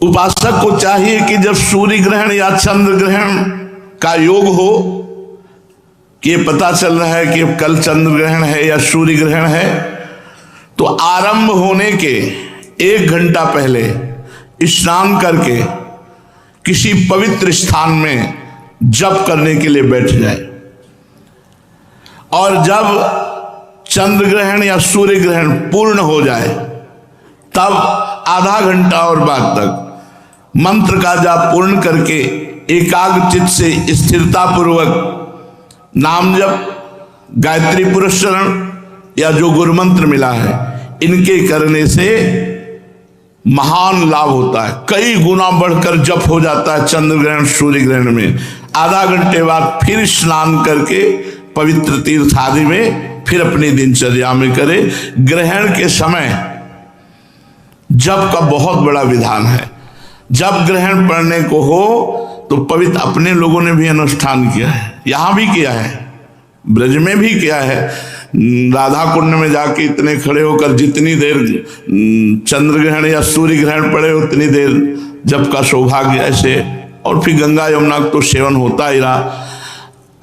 उपासक को चाहिए कि जब सूर्य ग्रहण या चंद्र ग्रहण का योग हो, कि पता चल रहा है कि कल चंद्र ग्रहण है या सूर्य ग्रहण है, तो आरंभ होने के 1 घंटा पहले स्नान करके किसी पवित्र स्थान में जप करने के लिए बैठ जाए। और जब चंद्र ग्रहण या सूर्य ग्रहण पूर्ण हो जाए तब आधा घंटा और बाद तक मंत्र का जाप पूर्ण करके एकाग्र चित्त से स्थिरता पूर्वक नाम जप, गायत्री पुरस्चरण या जो गुरु मंत्र मिला है इनके करने से महान लाभ होता है। कई गुना बढ़कर जप हो जाता है चंद्र ग्रहण सूर्य ग्रहण में। आधा घंटे बाद फिर स्नान करके पवित्र तीर्थ आदि में फिर अपनी दिनचर्या में करे। ग्रहण के समय जप का बहुत बड़ा विधान है। जब ग्रहण पढ़ने को हो तो पवित्र अपने लोगों ने भी अनुष्ठान किया है, यहां भी किया है, ब्रज में भी किया है। राधा कुंड में जाके इतने खड़े होकर जितनी देर चंद्र ग्रहण या सूर्य ग्रहण पड़े उतनी देर जप का सौभाग्य ऐसे। और फिर गंगा यमुना तो सेवन होता ही रहा।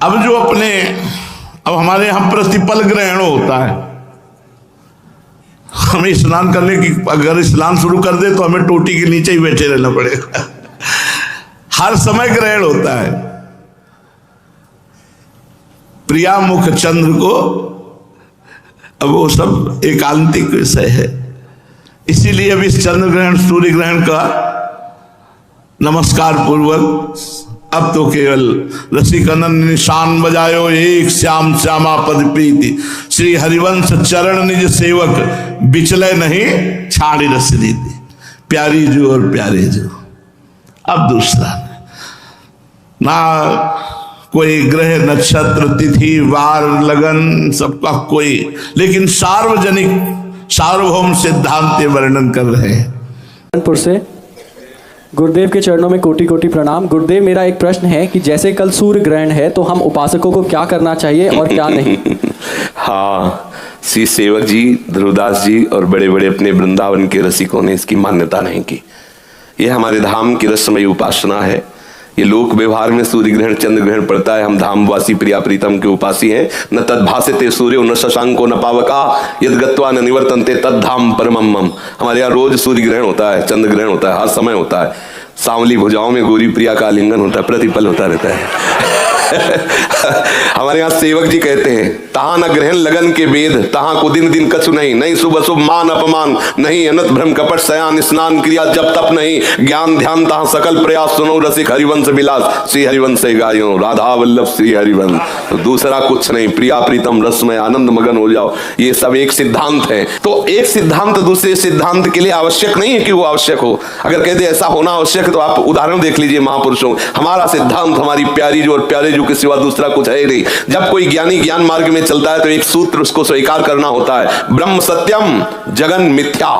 अब जो अब हमारे यहाँ प्रतिपल ग्रहण होता है, हमें स्नान करने की, अगर स्नान शुरू कर दे तो हमें टोटी के नीचे ही बैठे रहना पड़ेगा। हर समय ग्रहण होता है। प्रिया मुख चंद्र को, अब वो सब एकांतिक विषय है। इसीलिए अब इस चंद्र ग्रहण सूर्य ग्रहण का नमस्कार पूर्वक अब तो केवल रसिकनंद निशान बजायो एक श्याम श्यामा पद प्रीति, श्री हरिवंश चरण निज सेवक बिचले नहीं छाड़ी रस रीति। प्यारी जो और प्यारे जो। अब दूसरा ना कोई ग्रह नक्षत्र तिथि वार लगन सबका कोई, लेकिन सार्वजनिक सार्वभौम सिद्धांत वर्णन कर रहे हैं। कानपुर से गुरुदेव के चरणों में कोटि कोटि प्रणाम। गुरुदेव, मेरा एक प्रश्न है कि जैसे कल सूर्य ग्रहण है तो हम उपासकों को क्या करना चाहिए और क्या नहीं? हाँ, श्री सेवक जी, ध्रुवदास जी और बड़े बड़े अपने वृंदावन के रसिकों ने इसकी मान्यता नहीं की। यह हमारे धाम की रसमयी उपासना है। ये लोक व्यवहार में सूर्य ग्रहण चंद्र ग्रहण पड़ता है, हम धामवासी प्रिया प्रीतम के उपासी हैं। न तद्भासते सूर्यो न शशांको न पावका यद गत्वा न निवर्तन्ते तद्धाम परमम मम। हमारे यहाँ रोज सूर्य ग्रहण होता है, चंद्र ग्रहण होता है, हर समय होता है। सांवली भुजाओं में गोरी प्रिया का आलिंगन होता है, प्रतिपल होता रहता है। हमारे यहाँ सेवक जी कहते हैं, तहां न ग्रहण लगन के वेद, तहां को दिन दिन कछु नहीं, नहीं शुभ अशुभ मान अपमान, नहीं अनत भ्रम कपट शयान स्नान क्रिया जब तप नहीं, ज्ञान ध्यान तहां सकल प्रयास सुनो रसिक हरिवंश विलास, श्री हरिवंश गायो राधा वल्लभ श्री हरिवंश। तो दूसरा कुछ नहीं, प्रिया प्रीतम रस में आनंद मगन हो जाओ। ये सब एक सिद्धांत है। तो एक सिद्धांत दूसरे सिद्धांत के लिए आवश्यक नहीं है कि वो आवश्यक हो। अगर कहते ऐसा होना आवश्यक है तो आप उदाहरण देख लीजिए महापुरुषों। हमारा सिद्धांत, हमारी प्यारी जो और प्यारे जो के सिवा दूसरा कुछ है नहीं। जब कोई ज्ञानी ज्ञान मार्ग में चलता है तो एक सूत्र उसको स्वीकार करना होता है, ब्रह्म सत्यम जगन मिथ्या।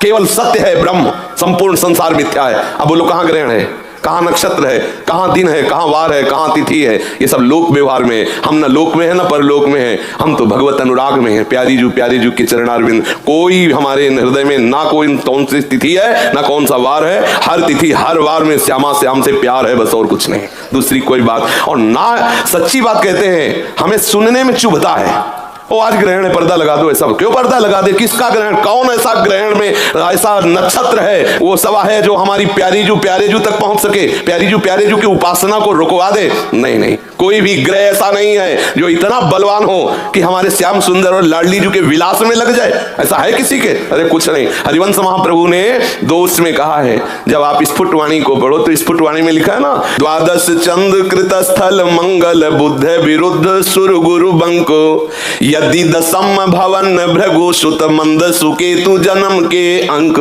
केवल सत्य है ब्रह्म, संपूर्ण संसार मिथ्या है। अब बोलो कहां ग्रहण है, कहां नक्षत्र है, कहां दिन है, कहां वार है, कहां तिथि है? ये सब लोक व्यवहार में। हम न लोक में है न परलोक में है, हम तो भगवत अनुराग में है। प्यारी जू प्यारे जू के चरणारविंद। कोई हमारे हृदय में ना कोई कौन सी तिथि है ना कौन सा वार है। हर तिथि हर वार में श्यामा श्याम से प्यार है, बस और कुछ नहीं, दूसरी कोई बात। और ना सच्ची बात कहते हैं, हमें सुनने में चुभता है। ओ आज ग्रहण है, पर्दा लगा दो। ऐसा क्यों पर्दा लगा दे? किसका ग्रहण? कौन ऐसा ग्रहण में ऐसा नक्षत्र है वो सवा है जो हमारी प्यारी जू प्यारे जू तक पहुंच सके, प्यारी जू प्यारे जू की उपासना को रुकवा दे? नहीं नहीं, कोई भी ग्रह ऐसा नहीं है जो इतना बलवान हो कि हमारे श्याम सुंदर और लाडली जू के विलास में लग जाए। ऐसा है किसी के? अरे कुछ नहीं। हरिवंश महाप्रभु ने दोष में कहा है, जब आप स्फुटवाणी को पढ़ो तो स्फुटवाणी में लिखा है ना, द्वादश चंद्र कृत स्थल मंगल बुद्ध विरुद्ध सुर गुरु बंको यदि दशम भवन भृगु सुत मंद सुकेतु जन्म के अंक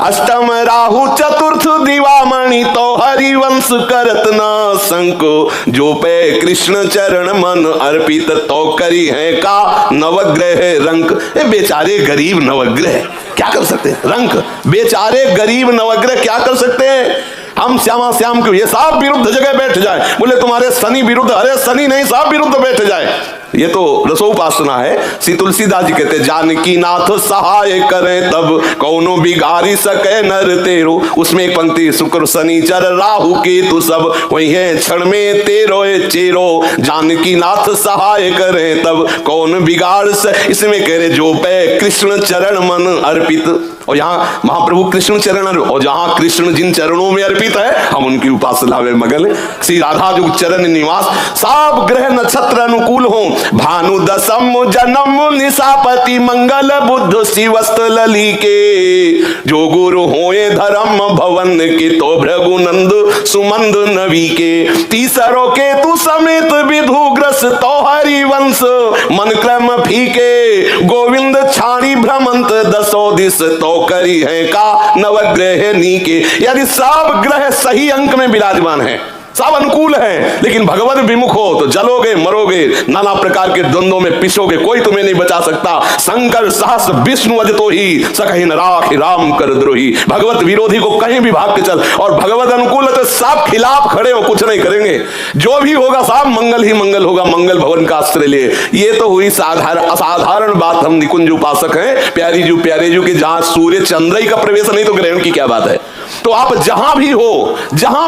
अष्टम राहु चतुर्थ दिवामणि तो हरिवंश करत न संको जो पे कृष्ण चरण मन अर्पित तो करी है का नवग्रह रंक। ये बेचारे गरीब नवग्रह क्या कर सकते हैं? रंक बेचारे गरीब नवग्रह क्या कर सकते हैं? हम श्यामा श्याम क्यों? ये सब विरुद्ध जगह बैठ जाए, बोले तुम्हारे शनि विरुद्ध, अरे शनि नहीं सब विरुद्ध बैठ जाए। ये तो रसोपासना है। श्री तुलसीदास जी कहते जानकी नाथ सहाय करें तब कौनो बिगाड़ी सके नर तेरो। उसमें एक पंक्ति शुक्र शनिचर राहु केतु सब वही है क्षण में तेरो चेरो। जानकी नाथ सहाय करें तब कौन बिगाड़ इसमें कह रहे जो पे कृष्ण चरण मन अर्पित। और यहाँ महाप्रभु कृष्ण चरण और जहां कृष्ण जिन चरणों में अर्पित है हम उनकी उपासना में मगन। श्री राधा जो चरण निवास सब ग्रह नक्षत्र अनुकूल हो। भानु दशम जन्म निशापति मंगल बुद्ध शिवस्त लली के। जो गुरु होए धर्म भवन के तो भृगुनंद सुमंद नवी के। तीसरों के तू समेत विधुग्रस तो हरिवंश मन क्रम फीके। गोविंद छाणी भ्रमंत दसो दिस तो करी है का नवग्रह नीके। यदि सब ग्रह सही अंक में विराजमान है सब अनुकूल है लेकिन भगवत विमुख हो तो जलोगे मरोगे नाना प्रकार के द्वंद्वों में पिसोगे कोई तुम्हें नहीं बचा सकता। शंकर सहस विष्णु अज तो ही सकहि न राख राम कर द्रोही। भगवत विरोधी को कहीं भी भाग के चल और भगवत अनुकूल है तो सब खिलाफ खड़े हो कुछ नहीं करेंगे। जो भी होगा सब मंगल ही मंगल होगा। मंगल भवन का आश्रय लिए। ये तो हुई असाधारण बात। हम निकुंज उपासक हैं प्यारी जू के जहां सूर्य चंद्र ही का प्रवेश नहीं तो ग्रहण की क्या बात है। तो आप जहां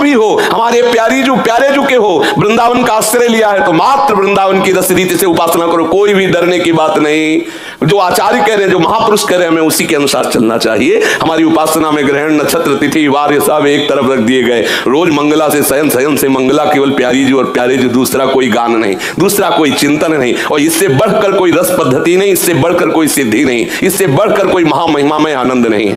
भी हो हमारे प्यारे जू के हो वृंदावन का आश्रय लिया है तो मात्र वृंदावन की रस रीति से उपासना करो। कोई भी डरने की बात नहीं। जो आचार्य कह रहे हैं जो महापुरुष कह रहे हैं हमें उसी के अनुसार चलना चाहिए। हमारी उपासना में ग्रहण नक्षत्र तिथि वार ये सब एक तरफ रख दिए गए। रोज मंगला से शयन से मंगला केवल प्यारी जू और प्यारे जू। दूसरा कोई गान नहीं दूसरा कोई चिंतन नहीं और इससे बढ़कर कोई रस पद्धति नहीं इससे बढ़कर कोई सिद्धि नहीं इससे बढ़कर कोई महामहिमा में आनंद नहीं।